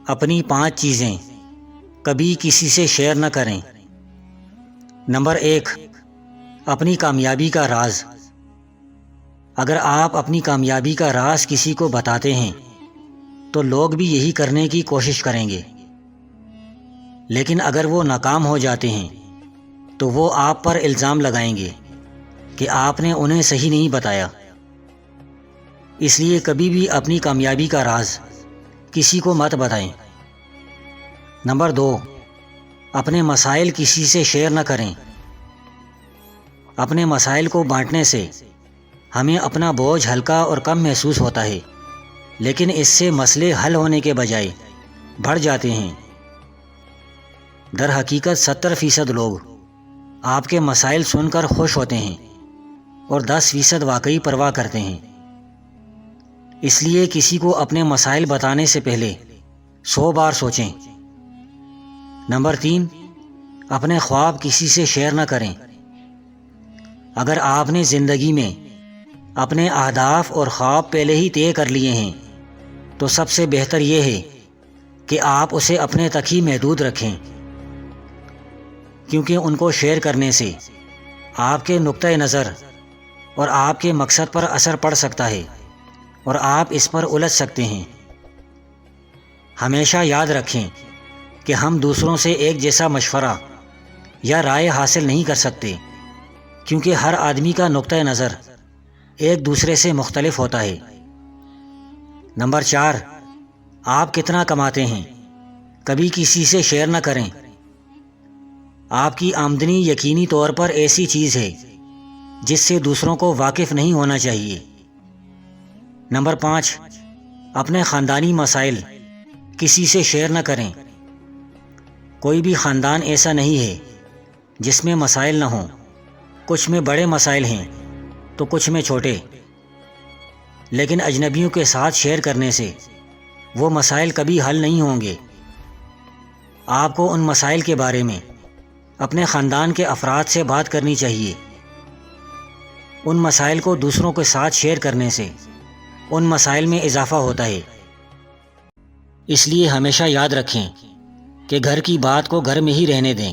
اپنی 5 چیزیں کبھی کسی سے شیئر نہ کریں۔ نمبر 1، اپنی کامیابی کا راز۔ اگر آپ اپنی کامیابی کا راز کسی کو بتاتے ہیں تو لوگ بھی یہی کرنے کی کوشش کریں گے، لیکن اگر وہ ناکام ہو جاتے ہیں تو وہ آپ پر الزام لگائیں گے کہ آپ نے انہیں صحیح نہیں بتایا۔ اس لیے کبھی بھی اپنی کامیابی کا راز کسی کو مت بتائیں۔ نمبر 2، اپنے مسائل کسی سے شیئر نہ کریں۔ اپنے مسائل کو بانٹنے سے ہمیں اپنا بوجھ ہلکا اور کم محسوس ہوتا ہے، لیکن اس سے مسئلے حل ہونے کے بجائے بڑھ جاتے ہیں۔ در حقیقت 70% لوگ آپ کے مسائل سن کر خوش ہوتے ہیں اور 10% واقعی پرواہ کرتے ہیں۔ اس لیے کسی کو اپنے مسائل بتانے سے پہلے 100 بار سوچیں۔ نمبر 3، اپنے خواب کسی سے شیئر نہ کریں۔ اگر آپ نے زندگی میں اپنے اہداف اور خواب پہلے ہی طے کر لیے ہیں تو سب سے بہتر یہ ہے کہ آپ اسے اپنے تک ہی محدود رکھیں، کیونکہ ان کو شیئر کرنے سے آپ کے نقطۂ نظر اور آپ کے مقصد پر اثر پڑ سکتا ہے اور آپ اس پر الجھ سکتے ہیں۔ ہمیشہ یاد رکھیں کہ ہم دوسروں سے ایک جیسا مشورہ یا رائے حاصل نہیں کر سکتے، کیونکہ ہر آدمی کا نقطۂ نظر ایک دوسرے سے مختلف ہوتا ہے۔ نمبر 4، آپ کتنا کماتے ہیں کبھی کسی سے شیئر نہ کریں۔ آپ کی آمدنی یقینی طور پر ایسی چیز ہے جس سے دوسروں کو واقف نہیں ہونا چاہیے۔ نمبر 5، اپنے خاندانی مسائل کسی سے شیئر نہ کریں۔ کوئی بھی خاندان ایسا نہیں ہے جس میں مسائل نہ ہوں۔ کچھ میں بڑے مسائل ہیں تو کچھ میں چھوٹے، لیکن اجنبیوں کے ساتھ شیئر کرنے سے وہ مسائل کبھی حل نہیں ہوں گے۔ آپ کو ان مسائل کے بارے میں اپنے خاندان کے افراد سے بات کرنی چاہیے۔ ان مسائل کو دوسروں کے ساتھ شیئر کرنے سے ان مسائل میں اضافہ ہوتا ہے۔ اس لیے ہمیشہ یاد رکھیں کہ گھر کی بات کو گھر میں ہی رہنے دیں۔